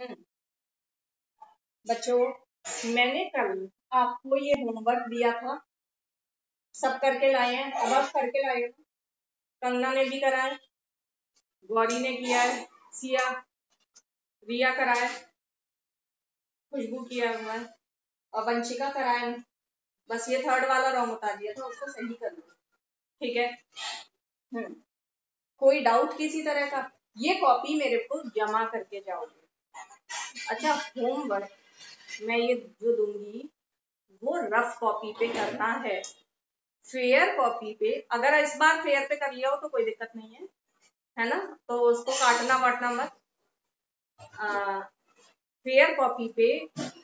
हम्म, बच्चों, मैंने कल आपको ये होमवर्क दिया था, सब करके लाए हैं। अब आप करके लाए हो। कंगना ने भी करा है, गौरी ने किया है, सिया, रिया करा है, खुशबू किया हुआ है और वंशिका करा है। बस ये थर्ड वाला रॉन्ग बता दिया था, उसको सही कर लो। ठीक है। हम्म कोई डाउट किसी तरह का? ये कॉपी मेरे को जमा करके जाओगे। अच्छा, होमवर्क मैं ये जो दूंगी वो रफ कॉपी पे करना है। फेयर कॉपी पे अगर इस बार फेयर पे कर लिया हो तो कोई दिक्कत नहीं है ना, तो उसको काटना वाटना मत। फेयर कॉपी पे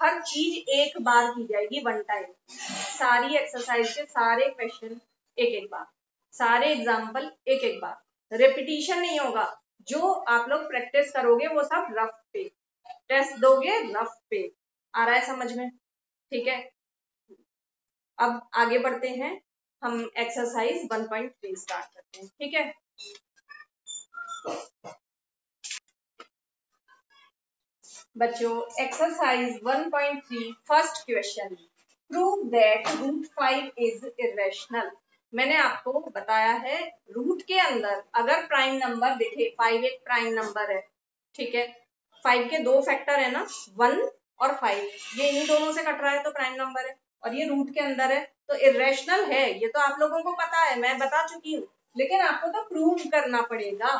हर चीज एक बार की जाएगी, वन टाइम। सारी एक्सरसाइज के सारे क्वेश्चन एक एक बार, सारे एग्जाम्पल एक एक बार, रिपीटिशन नहीं होगा। जो आप लोग प्रैक्टिस करोगे वो सब रफ पे, टेस्ट दोगे रफ पे। आ रहा है समझ में? ठीक है। अब आगे बढ़ते हैं, हम एक्सरसाइज 1.3 स्टार्ट करते हैं। ठीक है। बच्चों, exercise 1.3 first question, prove that root 5 is irrational. मैंने आपको बताया है, रूट के अंदर अगर प्राइम नंबर दिखे, 5 एक प्राइम नंबर है, ठीक है। 5 के दो फैक्टर है ना, 1 और 5, ये इन्हीं दोनों से कट रहा है तो प्राइम नंबर है, और ये रूट के अंदर है तो इरेशनल है। ये तो आप लोगों को पता है, मैं बता चुकी हूँ, लेकिन आपको तो प्रूव करना पड़ेगा।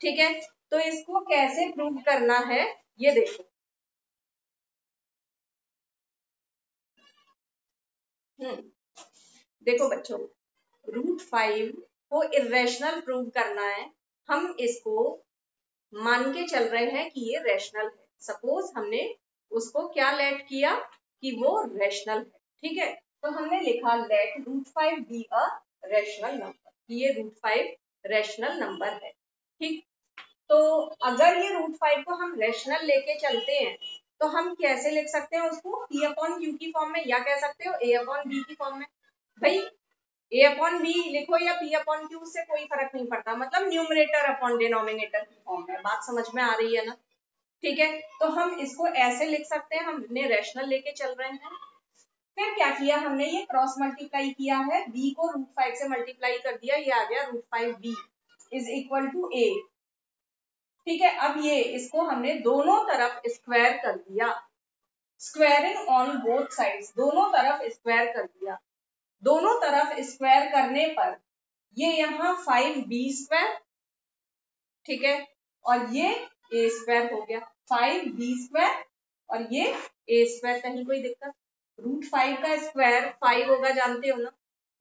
ठीक है, तो इसको कैसे प्रूव करना है ये देखो। देखो बच्चों, रूट 5 को इरेशनल प्रूव करना है। हम इसको मान के चल रहे हैं कि ये रैशनल है। सपोज हमने उसको क्या लेट किया कि वो रैशनल है। ठीक है, तो हमने लिखा let root 5 be a rational number, ये रूट 5 रैशनल नंबर है। ठीक, तो अगर ये रूट 5 को हम रैशनल लेके चलते हैं तो हम कैसे लिख सकते हैं उसको? पी अपॉन क्यू की फॉर्म में, या कह सकते हो ए अपॉन बी की फॉर्म में। भाई, ए अपॉन बी लिखो या पी अपॉन क्यू, से कोई फर्क नहीं पड़ता, मतलब न्यूमरेटर अपॉन डिनोमिनेटर की फॉर्म में। बात समझ में आ रही है ना? ठीक है, तो हम इसको ऐसे लिख सकते हैं, हमने रैशनल लेके चल रहे हैं। फिर क्या किया हमने? ये क्रॉस मल्टीप्लाई किया है, बी को रूट 5 से मल्टीप्लाई कर दिया, ये आ गया root 5 B is equal to A. ठीक है, अब ये इसको हमने दोनों तरफ स्क्वायर कर दिया, स्क्वायरिंग ऑन बोथ साइड्स, दोनों तरफ स्क्वायर कर दिया। दोनों तरफ स्क्वायर करने पर ये यहाँ 5b², ठीक है, और ये a² हो गया। 5b² और ये a²। कहीं कोई दिक्कत? रूट 5 का स्क्वायर 5 होगा, जानते हो ना।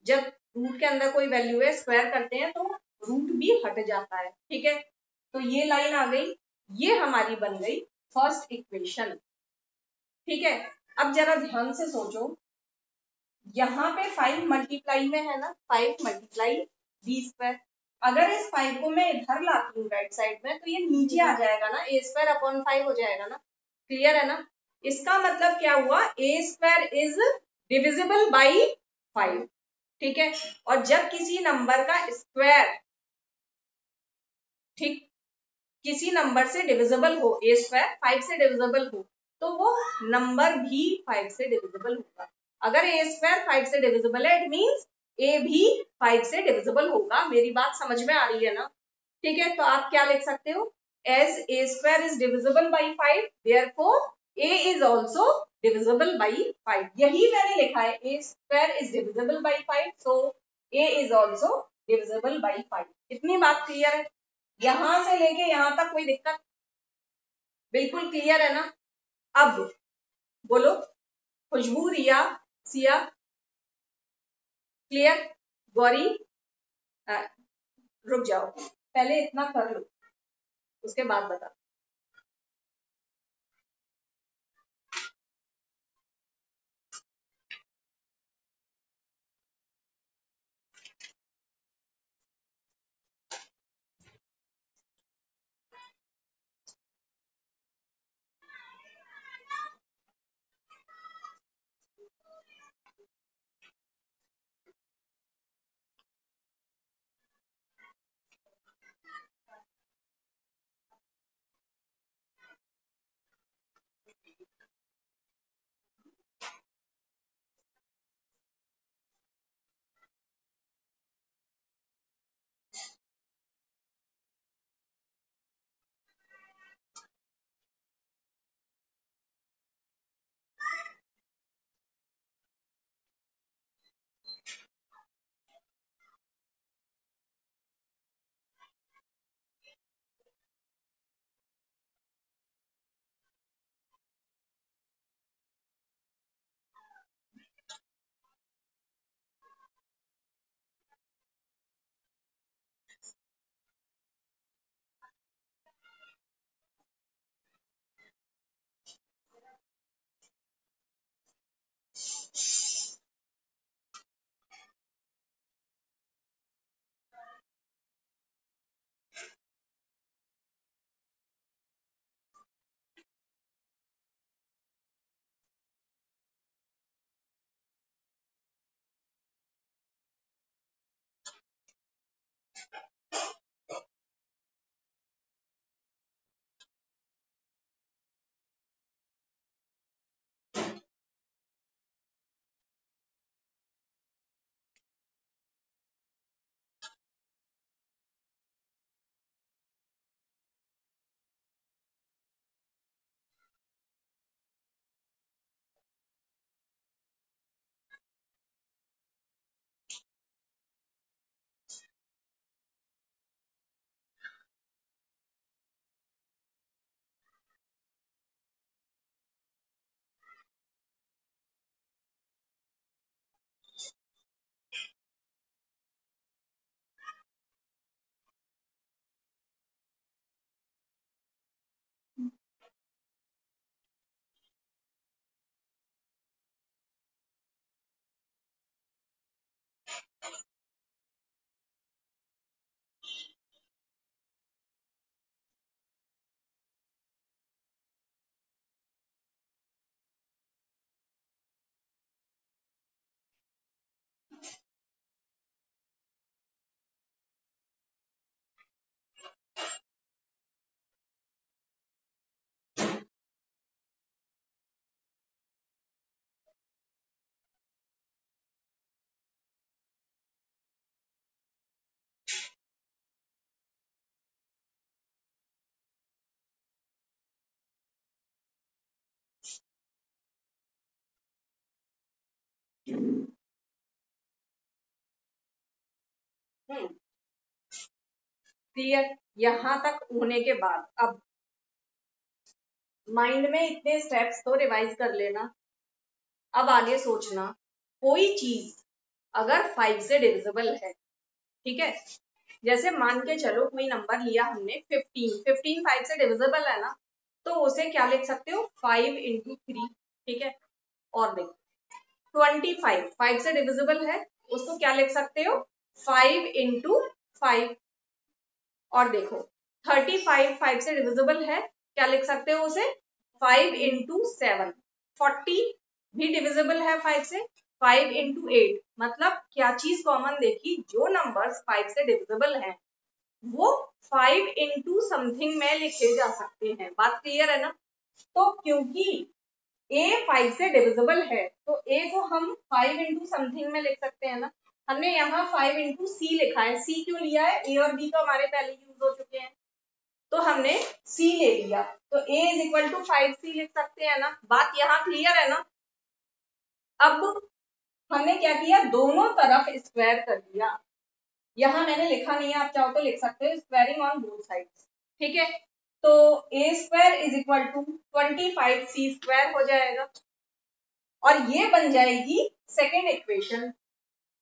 जब रूट के अंदर कोई वैल्यू है, स्क्वायर करते हैं तो रूट भी हट जाता है। ठीक है, तो ये लाइन आ गई, ये हमारी बन गई फर्स्ट इक्वेशन। ठीक है, अब जरा ध्यान से सोचो, यहाँ पे 5 मल्टीप्लाई में है ना, 5 मल्टीप्लाई b²। अगर इस 5 को मैं इधर लाती हूँ राइट साइड में, तो ये नीचे आ जाएगा ना, a² अपॉन 5 हो जाएगा ना। क्लियर है ना? इसका मतलब क्या हुआ? a² is divisible by 5। ठीक है, और जब किसी नंबर का स्क्वायर, ठीक, किसी नंबर से डिविजिबल हो, a² 5 से डिविजिबल हो, तो वो नंबर भी 5 से डिविजिबल होगा। अगर a² 5 से डिविजिबल है, इट मींस a भी 5 से डिविजिबल होगा। मेरी बात समझ में आ रही है ना? ठीक है, तो आप क्या लिख सकते हो? As a² is divisible by 5, therefore a is also divisible by 5। यही मैंने लिखा है, a² is divisible by 5, so a is also divisible by 5। इतनी बात क्लियर है? यहां से लेके यहां तक कोई दिक्कत? बिल्कुल क्लियर है ना? अब बोलो, खुशबू, रिया, सिया, क्लियर? गौरी, रुक जाओ, पहले इतना कर लो, उसके बाद बता। क्लियर? यहां तक होने के बाद अब माइंड में इतने स्टेप्स तो रिवाइज कर लेना। अब आगे सोचना, कोई चीज अगर 5 से डिविजिबल है, ठीक है, जैसे मान के चलो कोई नंबर लिया हमने 15 5 से डिविजिबल है ना, तो उसे क्या लिख सकते हो 5 इंटू 3, ठीक है। और देखो 25 5 से डिविजिबल है, उसको क्या लिख सकते हो 5 इंटू 5। और देखो 35 5 से डिविजिबल है, क्या लिख सकते हो उसे 5 इंटू 7। 40 भी डिविजिबल है 5 से, 5 इंटू 8। मतलब क्या चीज कॉमन देखी, जो नंबर्स 5 से डिविजिबल हैं वो 5 इंटू समथिंग में लिखे जा सकते हैं। बात क्लियर है ना? तो क्योंकि a 5 से डिविजिबल है तो a को हम 5 इंटू समथिंग में लिख सकते हैं ना। हमने यहाँ 5 इंटू सी लिखा है, सी क्यों लिया है, a और b तो हमारे पहले यूज हो चुके हैं, तो हमने c ले लिया, तो a is equal to 5c लिख सकते हैं ना। बात यहाँ क्लियर है ना? अब हमने क्या किया, दोनों तरफ स्क्वायर कर दिया। यहाँ मैंने लिखा नहीं है, आप चाहो तो लिख सकते हो, स्क्वायरिंग ऑन बोथ साइड्स, ठीक है। तो a square is equal to 25c square हो जाएगा और ये बन जाएगी सेकेंड इक्वेशन।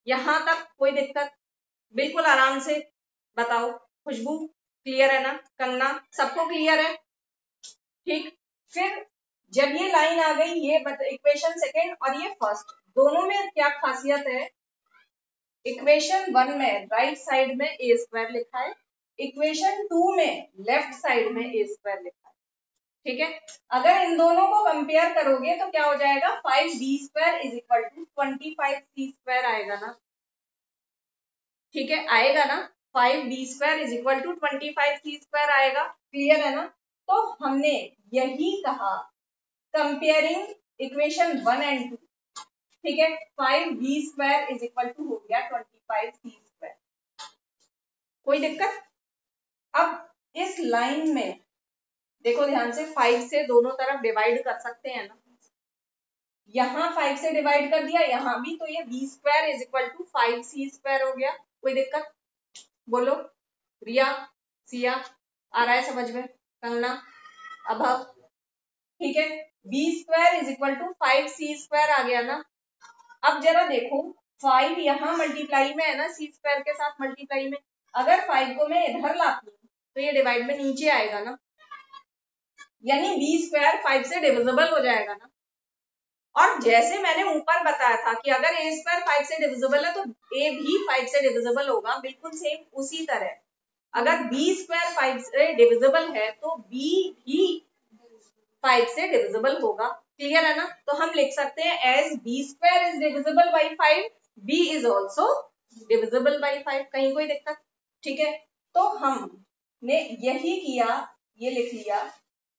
यहां तक कोई दिक्कत? बिल्कुल आराम से बताओ। खुशबू क्लियर है ना? कंगना सबको क्लियर है? ठीक। फिर जब ये लाइन आ गई, ये इक्वेशन सेकेंड और ये फर्स्ट, दोनों में क्या खासियत है, इक्वेशन 1 में राइट साइड में ए स्क्वायर लिखा है, इक्वेशन 2 में लेफ्ट साइड में ए स्क्वायर लिखा है, ठीक है। अगर इन दोनों को कंपेयर करोगे तो क्या हो जाएगा, 5b square is equal to 25c square आएगा ना, ठीक है, आएगा ना। 5b square is equal to 25c square आएगा। क्लियर है ना? तो हमने यही कहा कंपेयरिंग इक्वेशन 1 एंड 2, ठीक है। 5b square is equal to हो गया 25c स्क्वायर। कोई दिक्कत? अब इस लाइन में देखो ध्यान से, 5 से दोनों तरफ डिवाइड कर सकते हैं ना, यहाँ 5 से डिवाइड कर दिया, यहाँ भी, तो ये b square is equal to 5c square हो गया। कोई दिक्कत? बोलो रिया, सिया, आ रहा है समझ में? कंगना, अभव, ठीक है। b square is equal to 5c square आ गया ना। अब जरा देखो 5 यहाँ मल्टीप्लाई में है ना, c स्क्वायर के साथ मल्टीप्लाई में, अगर 5 को मैं इधर लाती हूँ तो ये डिवाइड में नीचे आएगा ना, यानी b स्क्वायर 5 से डिविजिबल हो जाएगा ना। और जैसे मैंने ऊपर बताया था कि अगर a स्क्वायर 5 से डिविजिबल है तो a भी 5 से डिविजिबल होगा, बिल्कुल सेम उसी तरह अगर b स्क्वायर 5 से डिविजिबल है तो b भी 5 से डिविजिबल होगा। क्लियर है ना? तो हम लिख सकते हैं as b square is divisible by 5, b is also divisible by 5। कहीं कोई दिक्कत? ठीक है, तो हमने यही किया, ये लिख लिया।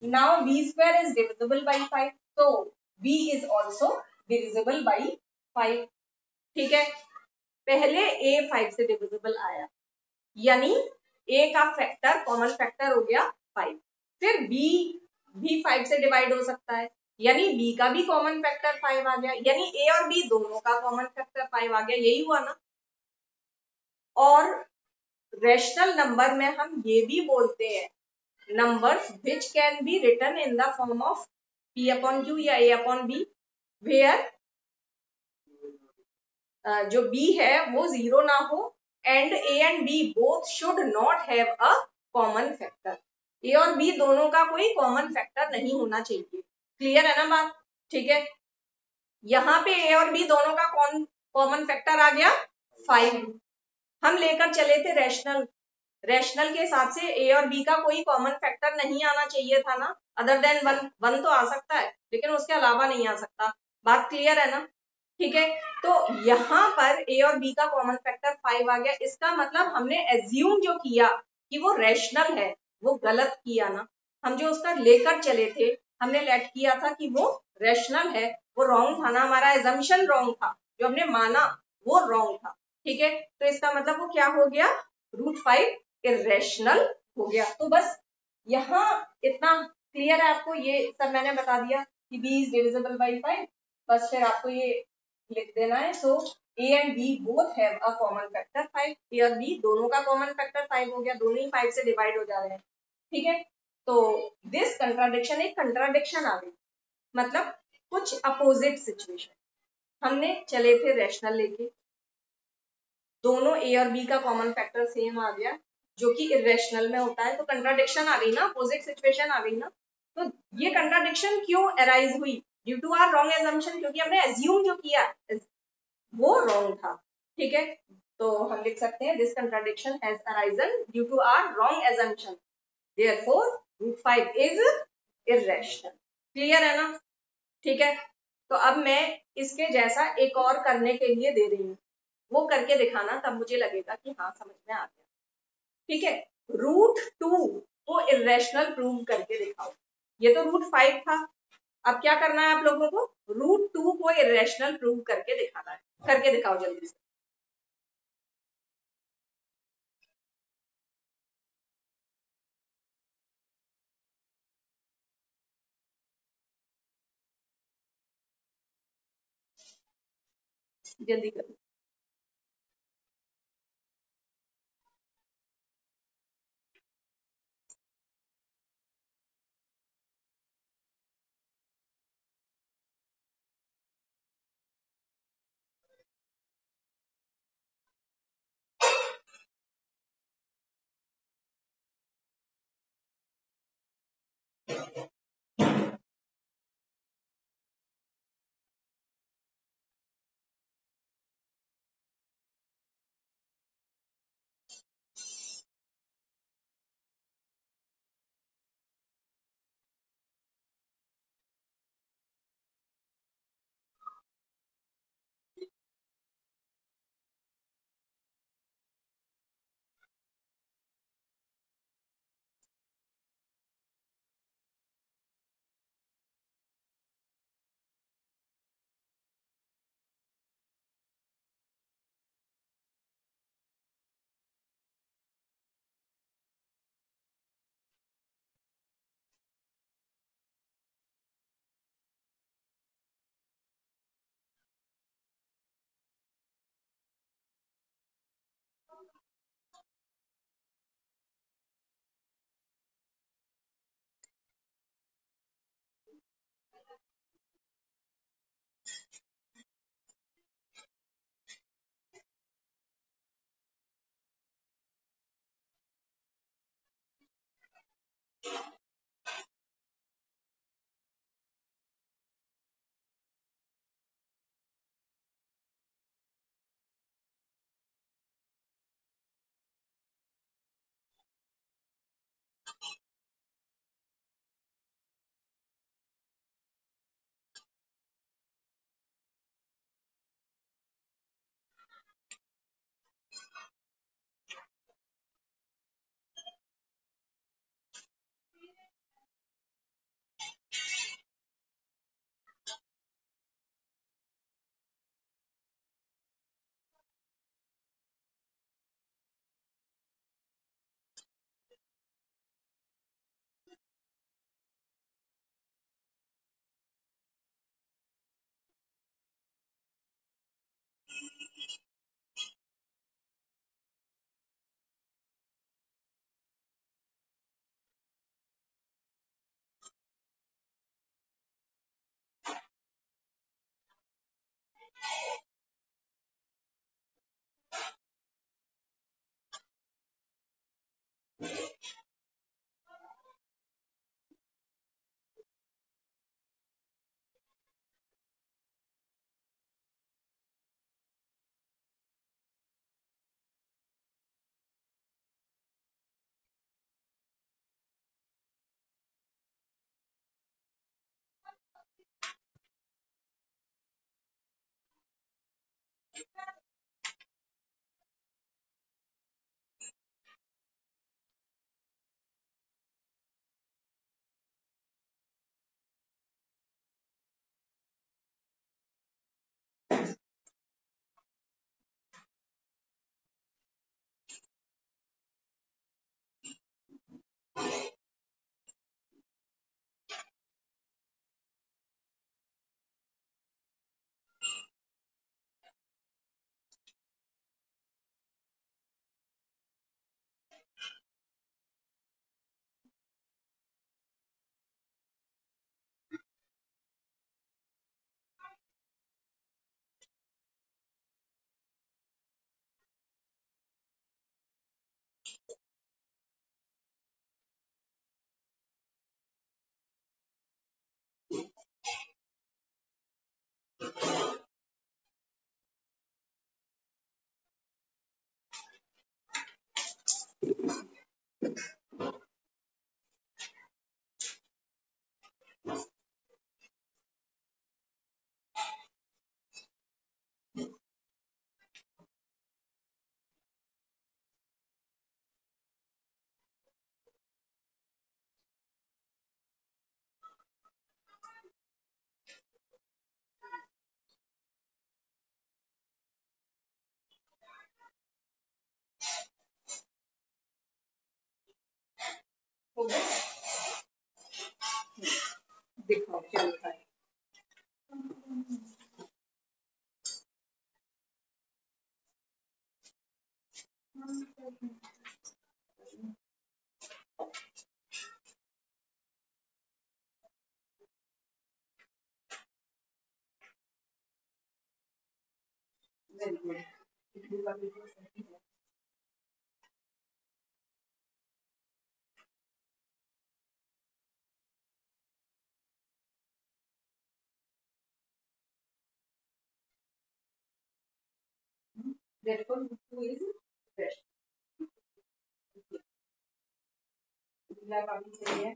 Now b square is divisible by 5, तो b is also divisible by 5। ठीक है, पहले ए 5 से डिविजिबल आया, यानी ए का फैक्टर, कॉमन फैक्टर हो गया 5। फिर बी भी 5 से डिवाइड हो सकता है, यानी बी का भी कॉमन फैक्टर 5 आ गया, यानी ए और बी दोनों का कॉमन फैक्टर 5 आ गया। यही हुआ ना। और रेशनल नंबर में हम ये भी बोलते हैं, numbers which can be written in the form of p upon q या a अपॉन b, वेयर जो b है वो 0 ना हो and a and b both should not have a common factor. a और b दोनों का कोई कॉमन फैक्टर नहीं होना चाहिए। क्लियर है ना बात? ठीक है, यहाँ पे a और b दोनों का कौन कॉमन फैक्टर आ गया 5। हम लेकर चले थे रेशनल, रेशनल के हिसाब से ए और बी का कोई कॉमन फैक्टर नहीं आना चाहिए था ना, अदर देन 1। 1 तो आ सकता है लेकिन उसके अलावा नहीं आ सकता। बात क्लियर है ना? ठीक है, तो यहाँ पर ए और बी का कॉमन फैक्टर 5 आ गया। इसका मतलब हमने एज्यूम जो किया कि वो रेशनल है, वो गलत किया ना। हम जो उसका लेकर चले थे, हमने लेट किया था कि वो रेशनल है, वो रॉन्ग था ना, हमारा एजम्पशन रॉन्ग था, जो हमने माना वो रॉन्ग था। ठीक है, तो इसका मतलब वो क्या हो गया, √5 इरेशनल हो गया। तो बस यहाँ इतना क्लियर है आपको, ये सब मैंने बता दिया कि b इज डिविजिबल बाई 5। बस फिर आपको ये लिख देना है। सो a and b both have a common factor 5। a और b दोनों का कॉमन फैक्टर 5 हो गया, दोनों ही 5 से डिवाइड हो जा रहे हैं। ठीक है, तो दिस कंट्राडिक्शन, एक कंट्राडिक्शन आ गई, मतलब कुछ अपोजिट सिचुएशन। हमने चले थे रैशनल लेके, दोनों a और b का कॉमन फैक्टर सेम आ गया, जो कि इरेशनल में होता है, तो कंट्राडिक्शन आ गई ना, अपोजिट सिचुएशन आ गई ना। तो ये कंट्राडिक्शन क्यों अराइज हुई? Due to our wrong assumption, क्योंकि हमने एज्यूम जो किया वो रॉन्ग था। ठीक है, तो हम लिख सकते हैं this contradiction has arisen due to our wrong assumption, therefore √5 is irrational. Clear है ना? ठीक है, तो अब मैं इसके जैसा एक और करने के लिए दे रही हूँ, वो करके दिखाना, तब मुझे लगेगा कि हाँ समझ में आ गया। ठीक है, √2 को इरेशनल प्रूव करके दिखाओ। ये तो √5 था, अब क्या करना है आप लोगों को, √2 को इरेशनल प्रूव करके दिखाना है। करके दिखाओ जल्दी से। जल्दी करो। हो गया, दिखाओ क्या लिखा है। Very good. Therefore, who is fresh? अगला काफी सही है।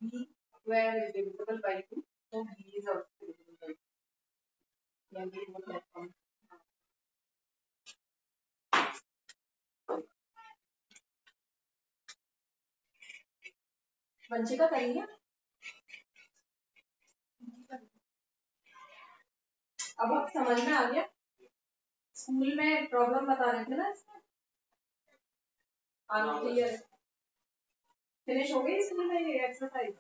B square is divisible by 2, so B is also divisible by 2. या B मतलब कम। वंशिका करेंगे। अब आप समझ में आ गया, स्कूल में प्रॉब्लम बता रहे थे ना इसमें, क्लियर फिनिश हो गई स्कूल में ये एक्सरसाइज।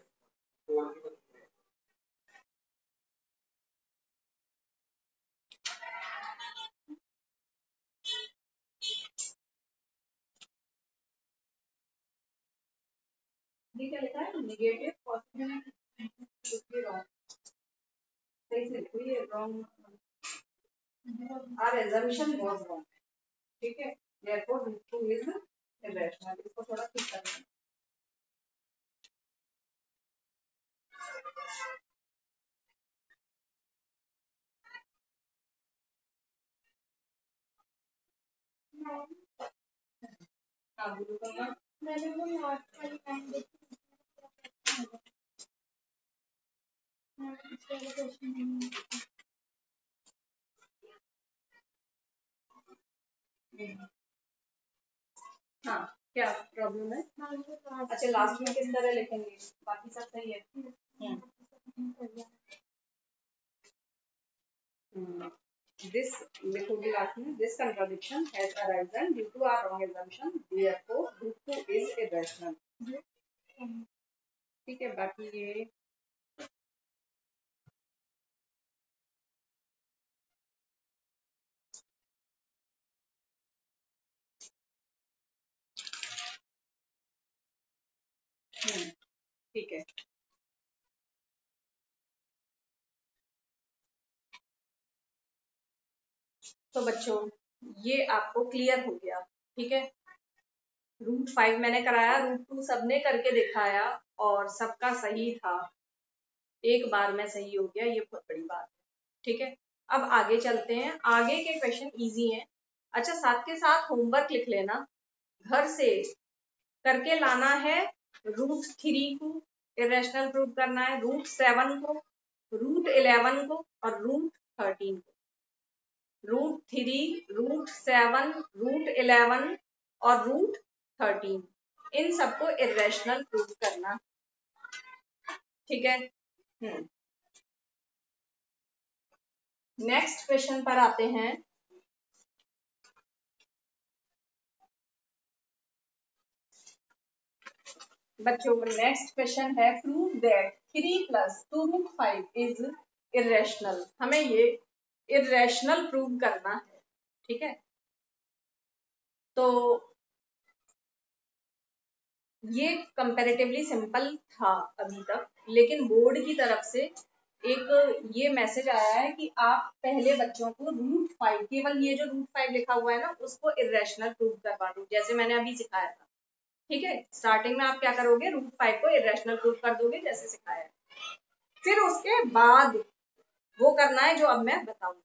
ये क्या लिखा है, नेगेटिव पॉजिटिव सही से लिखो, ये wrong, our assumption was wrong, ठीक है। therefore root 2 is irrational, इसको थोड़ा ठीक करना है। हाँ बोलो करना। मैंने वो नॉट वाली लाइन देखी, हाँ क्या प्रॉब्लम है। अच्छा लास्ट में किस तरह लिखेंगे, बाकी सब सही है। This लिखोगे लास्ट में, this contradiction has arisen due to our wrong assumption, therefore root 2 is irrational, ठीक है। बाकी ये ठीक है। तो बच्चों ये आपको क्लियर हो गया, ठीक है। √5 मैंने कराया, √2 सबने करके दिखाया और सबका सही था, एक बार में सही हो गया, ये बहुत बड़ी बात है, ठीक है। अब आगे चलते हैं, आगे के क्वेश्चन इजी हैं। अच्छा, साथ के साथ होमवर्क लिख लेना, घर से करके लाना है √3 को इरेशनल प्रूव करना है, √7 को, √11 को और √13 को। √3, √7, √11 और √13, इन सबको इरेशनल प्रूव करना, ठीक है। नेक्स्ट क्वेश्चन पर आते हैं। बच्चों नेक्स्ट क्वेश्चन है, प्रूव दैट 3 + 2√5 इज इरेशनल। हमें ये इरेशनल प्रूव करना है, ठीक है। तो ये कंपैरेटिवली सिंपल था अभी तक, लेकिन बोर्ड की तरफ से एक ये मैसेज आया है कि आप पहले बच्चों को √5, केवल ये जो √5 लिखा हुआ है ना, उसको इरेशनल प्रूव करवा दो, जैसे मैंने अभी सिखाया था, ठीक है। स्टार्टिंग में आप क्या करोगे, √5 को इरेशनल प्रूव कर दोगे जैसे सिखाया है, फिर उसके बाद वो करना है जो अब मैं बताऊंगी,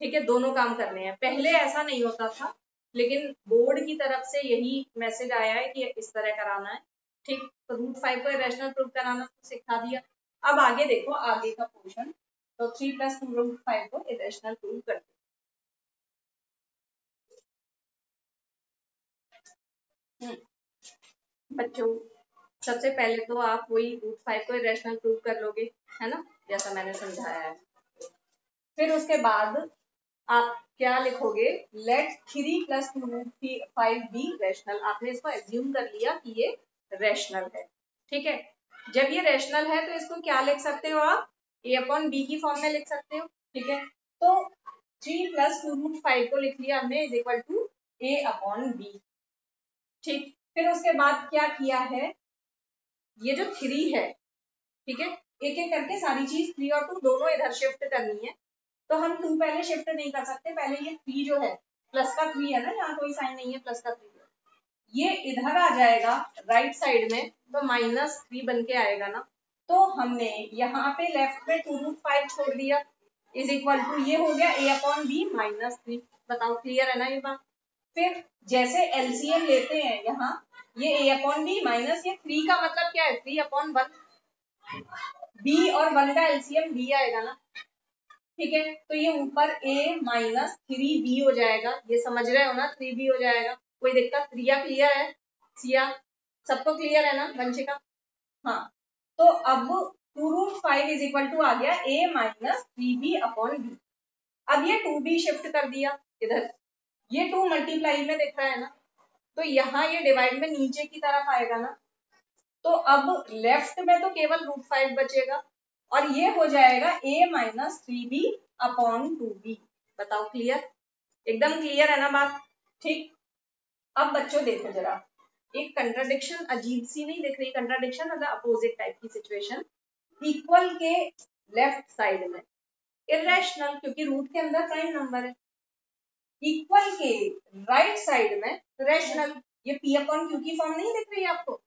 ठीक है। दोनों काम करने हैं, पहले ऐसा नहीं होता था, लेकिन बोर्ड की तरफ से यही मैसेज आया है कि इस तरह कराना है, ठीक। तो √5 को इरेशनल प्रूव कराना तो सिखा दिया। अब आगे देखो, आगे का पोर्शन, तो 3 + 2√5 को इरेशनल प्रूव कर दो। बच्चों सबसे पहले तो आप वही √5 को इरेशनल प्रूव कर लोगे, है ना, जैसा मैंने समझाया है। फिर उसके बाद आप क्या लिखोगे, लेट 3 + 2√5 बी रैशनल। आपने इसको एज्यूम कर लिया कि ये रैशनल है, ठीक है। जब ये रैशनल है तो इसको क्या लिख सकते हो आप, a/b की फॉर्म में लिख सकते हो, ठीक है। तो 3 + 2√5 को लिख लिया हमने इज इक्वल टू a/b, ठीक। फिर उसके बाद क्या किया है, ये जो 3 है, ठीक है, एक एक करके सारी चीज 3 और 2 दोनों इधर शिफ्ट करनी है। तो हम 2 पहले शिफ्ट नहीं कर सकते, पहले ये 3 जो है, प्लस का 3 है ना, यहाँ कोई साइन नहीं है, प्लस का 3 है, ये इधर आ जाएगा राइट साइड में, तो -3 बन के आएगा ना। तो हमने यहाँ पे लेफ्ट में 2√5 छोड़ दिया, इज इक्वल टू ये हो गया a/b -3। बताओ क्लियर है ना ये बात। फिर जैसे एलसीएम लेते हैं यहाँ, ये a/b माइनस ये 3 का मतलब क्या है, 3/1, b और 1 का एलसीएम b आएगा ना, ठीक है। तो ये ऊपर a -3b हो जाएगा, ये समझ रहे हो ना, 3b हो जाएगा। कोई दिक्कत, रिया क्लियर है, सिया सबको क्लियर है ना, वंशिका, हाँ। तो अब 2√5 इज इक्वल टू आ गया a -3b/b। अब ये 2b शिफ्ट कर दिया इधर, ये 2 मल्टीप्लाई में दिख रहा है ना, तो यहाँ ये डिवाइड में नीचे की तरफ आएगा ना, तो अब लेफ्ट में तो केवल √5 बचेगा और ये हो जाएगा a -3b/2b। बताओ क्लियर, एकदम क्लियर है ना बात, ठीक। अब बच्चों देखो जरा, एक कंट्राडिक्शन अजीब सी नहीं दिख रही, कंट्राडिक्शन मतलब अपोजिट टाइप की सिचुएशन। इक्वल के लेफ्ट साइड में इरेशनल, क्योंकि रूट के अंदर प्राइम नंबर है। इक्वल के राइट साइड में रैशनल, ये p/q की फॉर्म नहीं दिख रही आपको,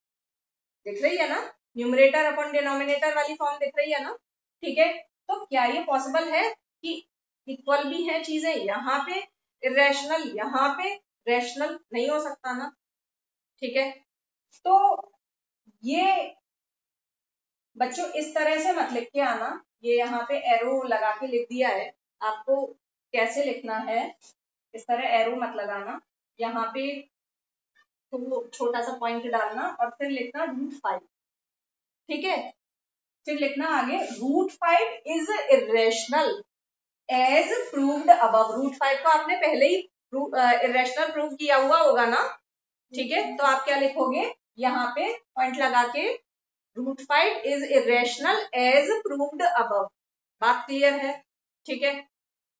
दिख रही है ना, न्यूमरेटर अपॉन डिनोमिनेटर वाली फॉर्म दिख रही है ना, ठीक है। तो क्या ये पॉसिबल है कि इक्वल भी है चीजें यहाँ पे, इरेशनल यहाँ पे, रैशनल नहीं हो सकता ना, ठीक है। तो ये बच्चों इस तरह से मत लिख के आना, ये यहाँ पे एरो लगा के लिख दिया है, आपको कैसे लिखना है, इस तरह एरो मत लगाना, यहाँ पे तो छोटा सा पॉइंट डालना और फिर लिखना √5, ठीक है। फिर लिखना आगे √5 is irrational as proved above. √5 को आपने पहले ही इरेशनल प्रूव किया हुआ होगा ना, ठीक है। तो आप क्या लिखोगे, यहाँ पे पॉइंट लगा के √5 is irrational as proved above. बात क्लियर है, ठीक है।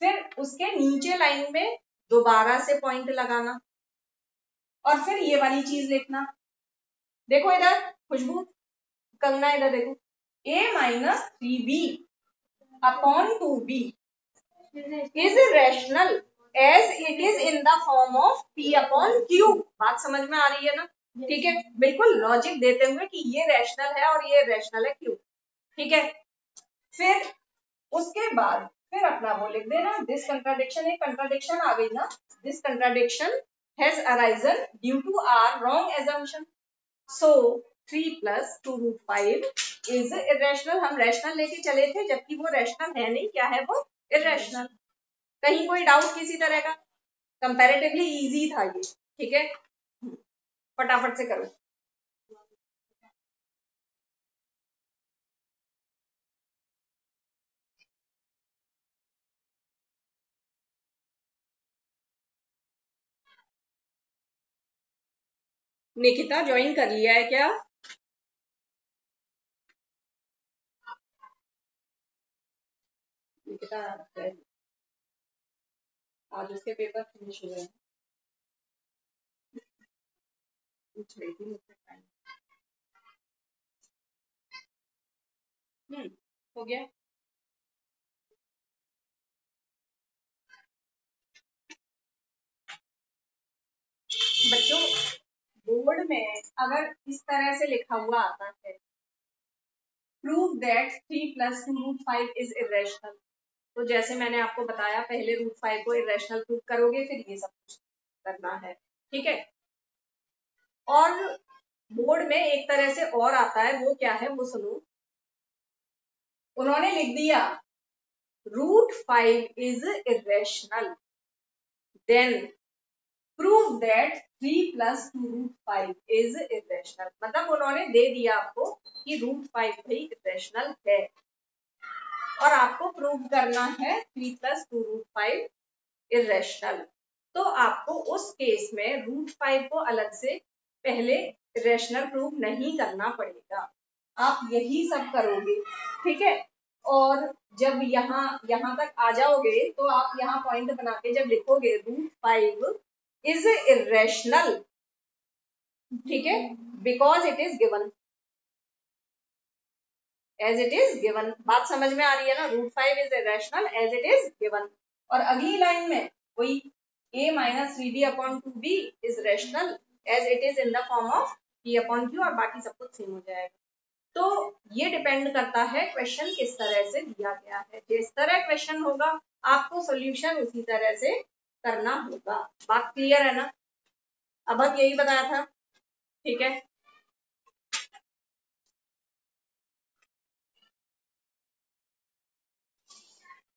फिर उसके नीचे लाइन में दोबारा से पॉइंट लगाना और फिर ये वाली चीज लिखना, देखो इधर खुशबू, कंगना इधर देखो, a minus 3b upon 2b is rational as it is in the form of p upon q। बात समझ में आ रही है ना? ठीक है, बिल्कुल लॉजिक देते हुए कि ये रैशनल है और ये रैशनल है क्यों। ठीक है, फिर उसके बाद फिर अपना वो लिख देना, दिस कंट्राडिक्शन, एक कंट्राडिक्शन आ गई ना, this contradiction has arisen due to our wrong assumption, so 3 plus 2 root 5 is irrational. हम रैशनल लेके चले थे जबकि वो रैशनल है नहीं, क्या है वो? इरेशनल। कहीं कोई डाउट किसी तरह का? कंपैरेटिवली इजी था ये। ठीक है, फटाफट से करो। निकिता ज्वाइन कर लिया है क्या? निकिता आज उसके पेपर फिनिश हुए हैं, पूछ रही थी मुझसे टाइम। हो गया। बच्चों बोर्ड में अगर इस तरह से लिखा हुआ आता है, prove that 3 plus 2 root 5 is irrational, तो जैसे मैंने आपको बताया पहले रूट 5 को इरेशनल प्रूव करोगे, फिर ये सब कुछ करना है। ठीक है, और बोर्ड में एक तरह से और आता है, वो क्या है वो सुनो। उन्होंने लिख दिया root 5 is irrational, then prove that 3 plus 2 root 5 is irrational. मतलब उन्होंने दे दिया आपको कि रूट 5 भी इरेशनल है और आपको प्रूव करना है 3 प्लस 2 रूट 5 इरेशनल। तो आपको उस केस में रूट 5 को अलग से पहले रैशनल प्रूव नहीं करना पड़ेगा, आप यही सब करोगे। ठीक है, और जब यहाँ तक आ जाओगे तो आप यहाँ पॉइंट बना के जब लिखोगे रूट 5 इज इरेशनल, ठीक है, because it is given, as it is given. बात समझ में आ रही है ना? Root 5 is irrational as it is given. और अगली लाइन में वही a minus 3b upon 2b is rational as it is in the form of p upon q, और बाकी सब कुछ सेम हो जाएगा। तो ये डिपेंड करता है क्वेश्चन किस तरह से दिया गया है। जिस तरह क्वेश्चन होगा आपको सॉल्यूशन उसी तरह से करना होगा। बात क्लियर है ना? अब यही बताया था। ठीक है,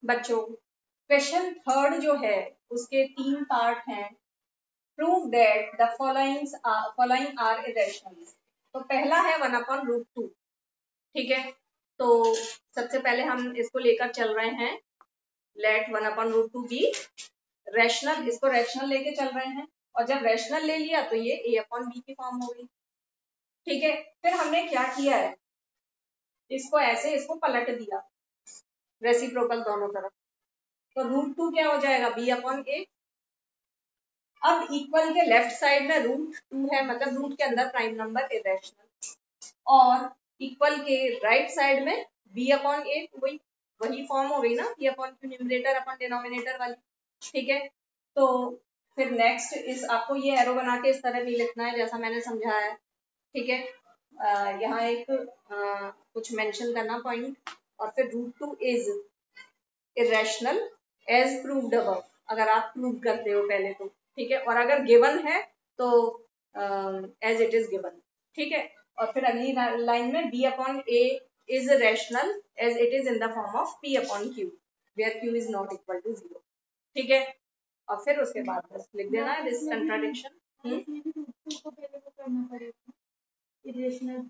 बच्चों क्वेश्चन थर्ड जो है उसके 3 पार्ट हैं। Prove that the following are irrational. तो पहला है 1 अपॉन रूट 2। ठीक है, तो सबसे पहले हम इसको लेकर चल रहे हैं, let 1 upon root 2 be rational, इसको रैशनल लेके चल रहे हैं, और जब रैशनल ले लिया तो ये a अपॉन बी की फॉर्म हो गई। ठीक है, फिर हमने क्या किया है, इसको ऐसे इसको पलट दिया रेसिप्रोकल दोनों तरफ, तो रूट 2 क्या हो जाएगा, b अपॉन ए। अब इक्वल के लेफ्ट साइड में रूट 2 है, मतलब रूट के अंदर प्राइम नंबर इरेशनल, और इक्वल के राइट साइड में b अपॉन ए, वही फॉर्म हो गई ना, b upon Q, numerator upon denominator वाली। ठीक है, तो फिर नेक्स्ट इस आपको ये एरो बना के इस तरह नहीं लिखना है जैसा मैंने समझाया है। ठीक है, यहाँ एक कुछ मेंशन करना पॉइंट, और फिर root 2 is irrational as proved above, अगर आप प्रूव करते हो पहले तो। ठीक है, और अगर गिवन है तो एज इट इज गिवन। ठीक है, और फिर अगली लाइन में b upon a is rational as it is in the form of p upon q where q is not equal to 0। ठीक है, और फिर उसके बाद बस लिख देना है दिस कंट्राडिक्शन।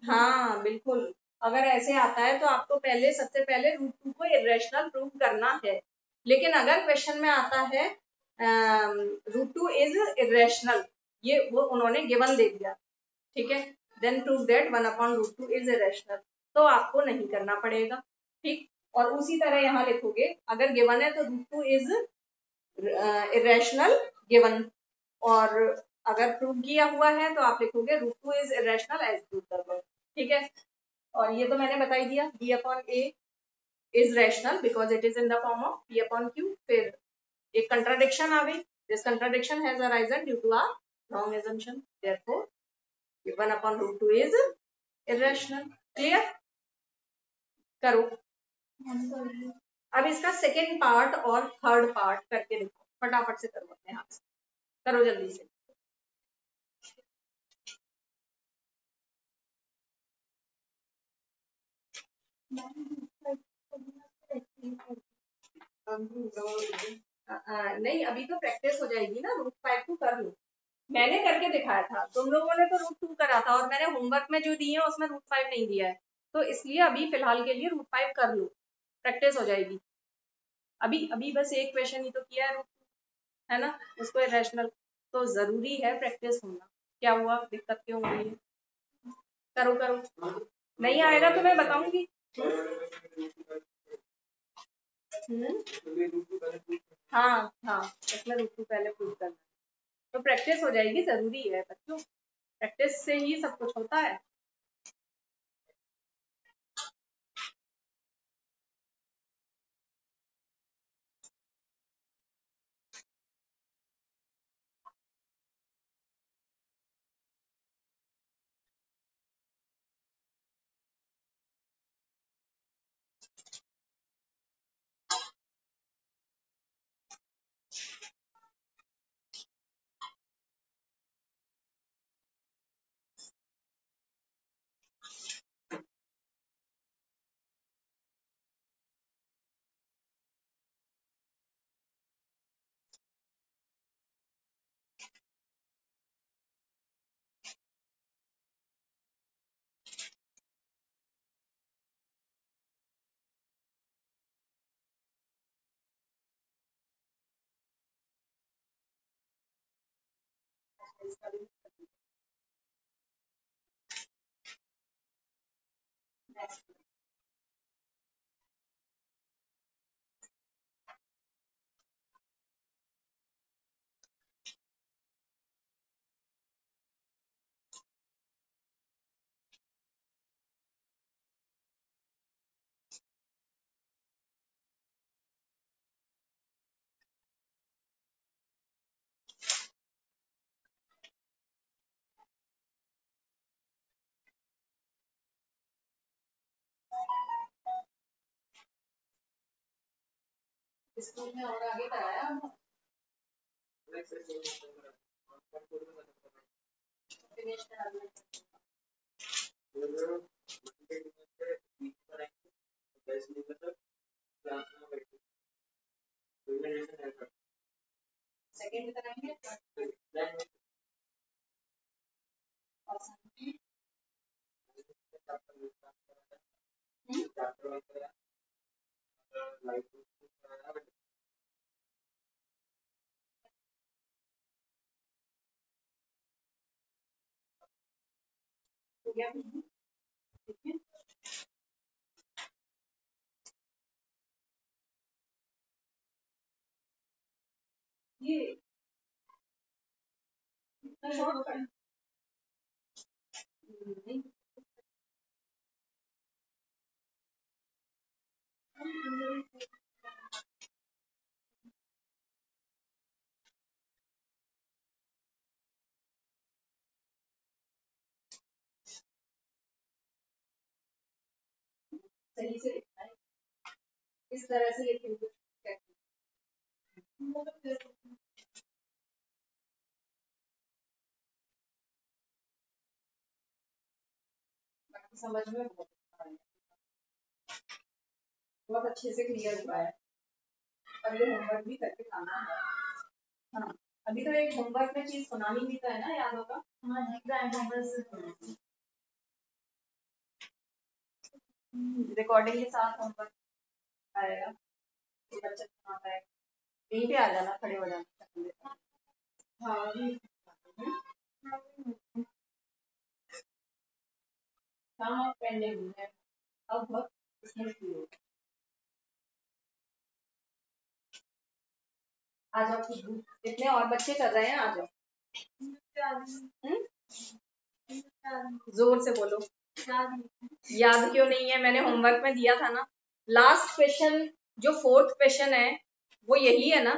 हाँ बिल्कुल, अगर ऐसे आता है तो आपको पहले सबसे पहले रूट 2 को इरेशनल प्रूव करना है, लेकिन अगर क्वेश्चन में आता है रूट 2 इज इरेशनल, ये वो उन्होंने गिवन दे दिया, ठीक है, then prove that 1 upon root 2 is irrational, तो आपको नहीं करना पड़ेगा। ठीक, और उसी तरह यहाँ लिखोगे, अगर गिवन है तो रूट 2 इज इरेशनल गिवन, और अगर प्रूव किया हुआ है तो आप लिखोगे root 2 is irrational as proved, ठीक है। और ये तो मैंने बता ही दिया, B upon A is rational because it is in the form of P upon Q. फिर एक कंट्राडिक्शन आ गई, this contradiction has arisen due to our wrong assumption, therefore 1 upon root 2 is irrational। Clear करो। अब इसका second part और third part करके देखो, फटाफट से करो अपने हाथ से, करो जल्दी से। नहीं, अभी तो प्रैक्टिस हो जाएगी ना, रूट 5 को कर लो। मैंने करके दिखाया था, तुम लोगों ने तो रूट 2 करा था, और मैंने होमवर्क में जो दिए है उसमें रूट 5 नहीं दिया है, तो इसलिए अभी फिलहाल के लिए रूट 5 कर लो, प्रैक्टिस हो जाएगी। अभी अभी बस एक क्वेश्चन ही तो किया है रूट 2, है ना, उसको इरेशनल, तो जरूरी है प्रैक्टिस होना। क्या हुआ, दिक्कत क्यों हो रही है? करो करो, नहीं आएगा तो मैं बताऊंगी। हाँ हाँ, इसमें रूट 2 पहले प्रूव करना, तो प्रैक्टिस हो जाएगी, जरूरी है बच्चों, प्रैक्टिस से ही सब कुछ होता है। स्कूल में और आगे कराया सेकेंड कराएंगे ये शॉर्टकट नहीं, सही से लिखना है, इस तरह से लिखेंगे समझ में बहुत अच्छे से क्लियर हुआ है। अब ये होमवर्क भी करके लाना है। हाँ, अभी तो एक होमवर्क में चीज सुनानी भी तो है ना, याद होगा। हाँ, रिकॉर्डिंग के साथ होमवर्क आएगा, तो बच्चा सुनाता है, यहीं पे आ जाना, खड़े हो जाना। हाँ काम अब पेंडिंग है, अब बहुत इसमें फ्री हो। आ जाओ, कितने और बच्चे कर रहे हैं, आ जाओ। जोर से बोलो। याद क्यों नहीं है? मैंने होमवर्क में दिया था ना। लास्ट क्वेश्चन जो 4th क्वेश्चन है वो यही है ना।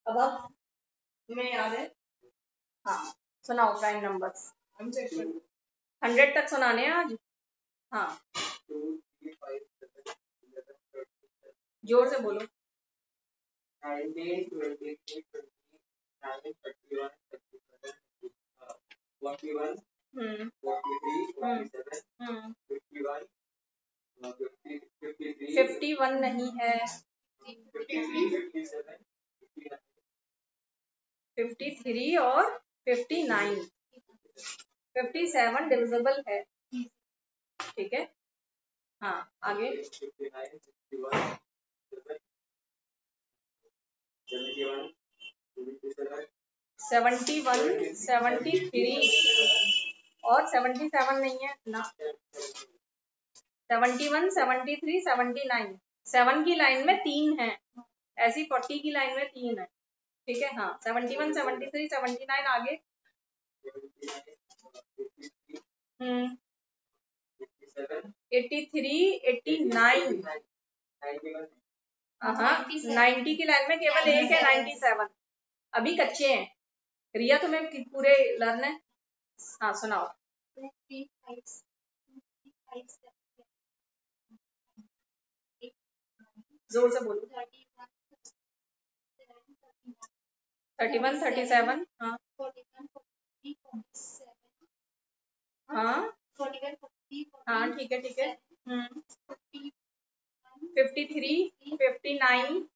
अब तुम्हें याद है? हाँ, सुनाओ प्राइम नंबर्स। 100 तक सुनाने हैं आज। हाँ, जोर से बोलो। 19, 23, 29, 31, 41, 43, 47, 51, 51 नहीं है। 53 और 59, 57 डिविजिबल है। ठीक है, हाँ आगे। 71, 73 और 77 नहीं है ना। 71, 73, 79, 7 की लाइन में 3 है, ऐसी 40 की लाइन में 3 है। ठीक है, हाँ 71, 73, 79 आगे। 83, 89, हाँ 90 की लाइन में केवल एक है, 97। अभी कच्चे हैं। रिया तुम्हें पूरे लर्न है। हाँ सुनाओ। जोर से बोलो। 31, 37, हाँ हाँ हाँ ठीक है ठीक है। 53, 59,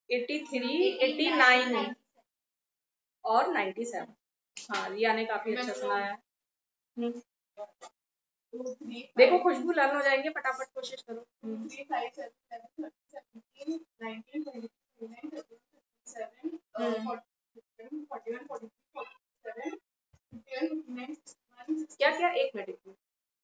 83, 89 और 97। हाँ रिया ने काफी अच्छा सुनाया है। देखो खुशबू लर्न हो जाएंगे, फटाफट कोशिश करो। 41, क्या क्या, एक मिनट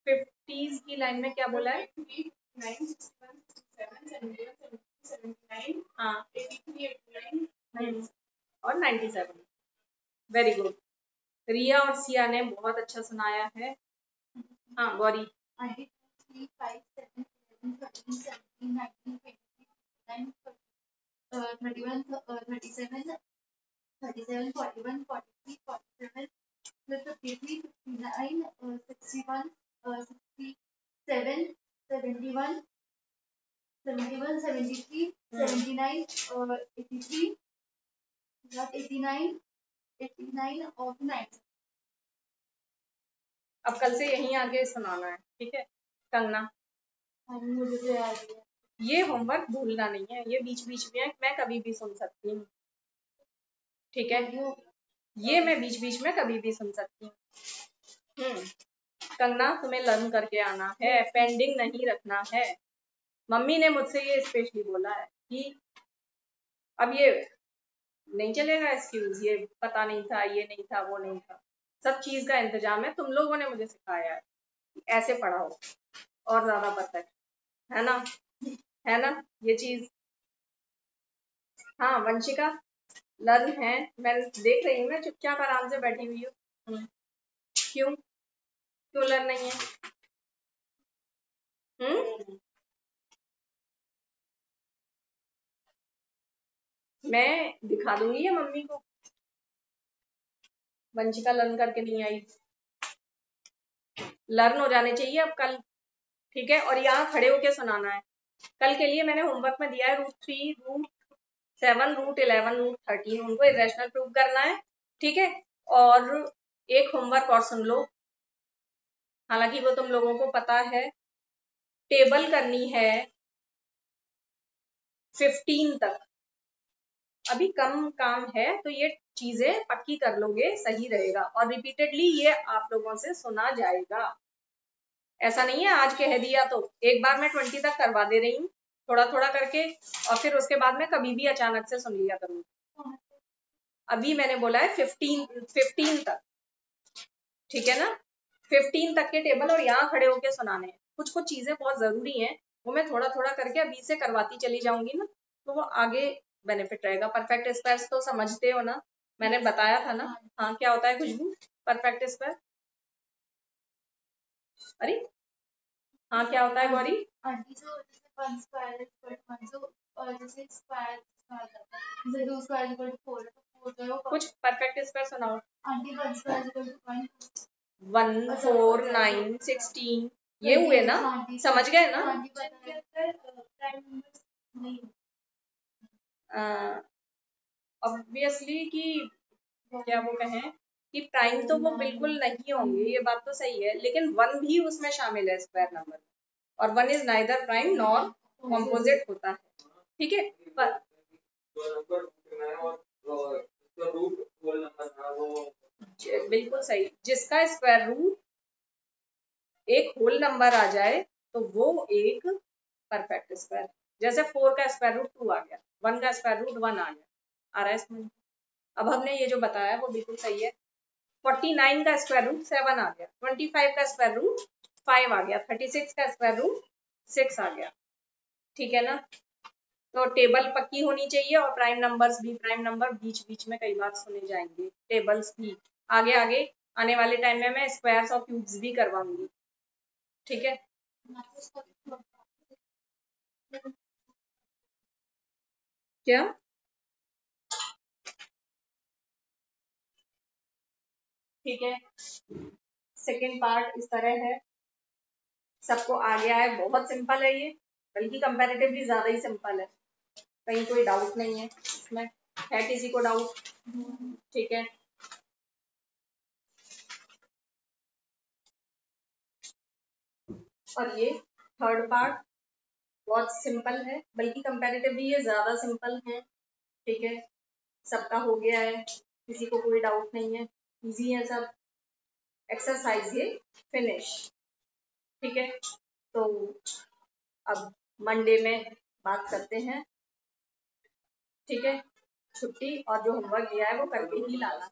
50s की लाइन में क्या बोला है? 59, 61, 67, 79, हाँ 83, 89 और 97। Very good. रिया और सिया ने बहुत अच्छा सुनाया है। हाँ गौरी। 3, 5, 7, 13, 17, 19, 20, 21, 37, 37, 41, 43, 47, 53, 59, 61, 67, 71, 71, 73, 79 और 83, 89, 89 और 90। अब कल से यहीं आगे सुनाना है, ठीक है कंगना? मुझे तो याद है। ये होमवर्क भूलना नहीं है, ये बीच बीच में मैं कभी भी सुन सकती हूँ, ठीक है? ये मैं बीच बीच में कभी भी सुन सकती हूँ। कंगना तुम्हें लर्न करके आना है, पेंडिंग नहीं रखना है। मम्मी ने मुझसे ये स्पेशली बोला है कि अब ये नहीं चलेगा एक्सक्यूज, ये पता नहीं था, ये नहीं था, वो नहीं था, सब चीज का इंतजाम है। तुम लोगों ने मुझे सिखाया है, ऐसे पढ़ाओ और ज्यादा पता है ना? है ना ये चीज? हाँ वंशिका लर्न है, मैं देख रही हूँ, मैं चुपचाप आराम से बैठी हुई हूँ। क्यों क्यों लर्न नहीं है? मैं दिखा दूंगी या मम्मी को? वंशिका लर्न करके नहीं आई, लर्न हो जाने चाहिए अब कल, ठीक है? और यहाँ खड़े होके सुनाना है। कल के लिए मैंने होमवर्क में दिया है √3, √7, √11, √13, उनको इरेशनल प्रूव करना है, ठीक है? और एक होमवर्क और सुन लो, हालांकि वो तुम लोगों को पता है। टेबल करनी है 15 तक, अभी कम काम है तो ये चीजें पक्की कर लोगे, सही रहेगा। और रिपीटेडली ये आप लोगों से सुना जाएगा, ऐसा नहीं है आज कह दिया तो एक बार मैं 20 तक करवा दे रही हूँ, थोड़ा थोड़ा करके, और फिर उसके बाद में कभी भी अचानक से सुन लिया करूँगी। अभी मैंने बोला है 15 तक, ठीक है ना, 15 तक के टेबल और यहाँ खड़े होके सुनाने हैं। कुछ कुछ चीजें बहुत जरूरी हैं, वो मैं थोड़ा थोड़ा करके अभी से करवाती चली जाऊंगी ना, तो वो आगे बेनिफिट रहेगा। परफेक्ट स्क्वायर्स तो समझते हो ना, मैंने बताया था ना। हाँ, क्या होता है खुशबू परफेक्ट स्क्वायर? अरे हाँ, क्या होता है गौरी? आंटी जो जैसे 1 स्क्वायर इज इक्वल टू 1, जो जैसे स्क्वायर आ जाता है, जैसे 2 स्क्वायर इज इक्वल टू 4 है, तो 4 जो है वो कुछ परफेक्ट स्क्वायर सुनाओ। आंटी 1 स्क्वायर इज इक्वल टू 1, 1 4 9 16 ये हुए ना, समझ गए ना? आंटी पता है प्राइम नंबर्स नहीं ऑब्वियसली कि क्या वो कहें कि प्राइम तो वो बिल्कुल नहीं होंगे, ये बात तो सही है, लेकिन 1 भी उसमें शामिल है स्क्वायर नंबर, और 1 is neither prime nor composite होता है, ठीक है। पर बिल्कुल सही, जिसका स्क्वायर रूट एक होल नंबर आ जाए तो वो एक परफेक्ट स्क्वायर। जैसे 4 का स्क्वायर रूट 2 आ गया, 1 का स्क्वायर रूट 1 आ गया, आ रहा है इसमें। अब हमने ये जो बताया वो बिल्कुल सही है। 49 का स्क्वायर रूट 7 आ गया, 25 का स्क्वायर रूट 5 आ गया, 36 का स्क्वायर रूट 6 आ गया, ठीक है ना। तो टेबल पक्की होनी चाहिए, और प्राइम नंबर्स भी, प्राइम नंबर बीच बीच में कई बार सुने जाएंगे, टेबल्स भी आगे आगे आने वाले टाइम में मैं स्क्वायर्स और क्यूब्स भी करवाऊंगी, ठीक है। क्या? ठीक है, सेकेंड पार्ट इस तरह है, सबको आ गया है, बहुत सिंपल है ये, बल्कि कंपैरेटिवली ज्यादा ही सिंपल है, कहीं कोई डाउट नहीं है इसमें, है किसी को डाउट? ठीक है, और ये थर्ड पार्ट बहुत सिंपल है, बल्कि कंपैरेटिवली ये ज्यादा सिंपल है, ठीक है। सबका हो गया है, किसी को कोई डाउट नहीं है, इजी है सब। एक्सरसाइज ये फिनिश, ठीक है। तो अब मंडे में बात करते हैं, ठीक है। छुट्टी और जो होमवर्क दिया है वो करके ही लाना।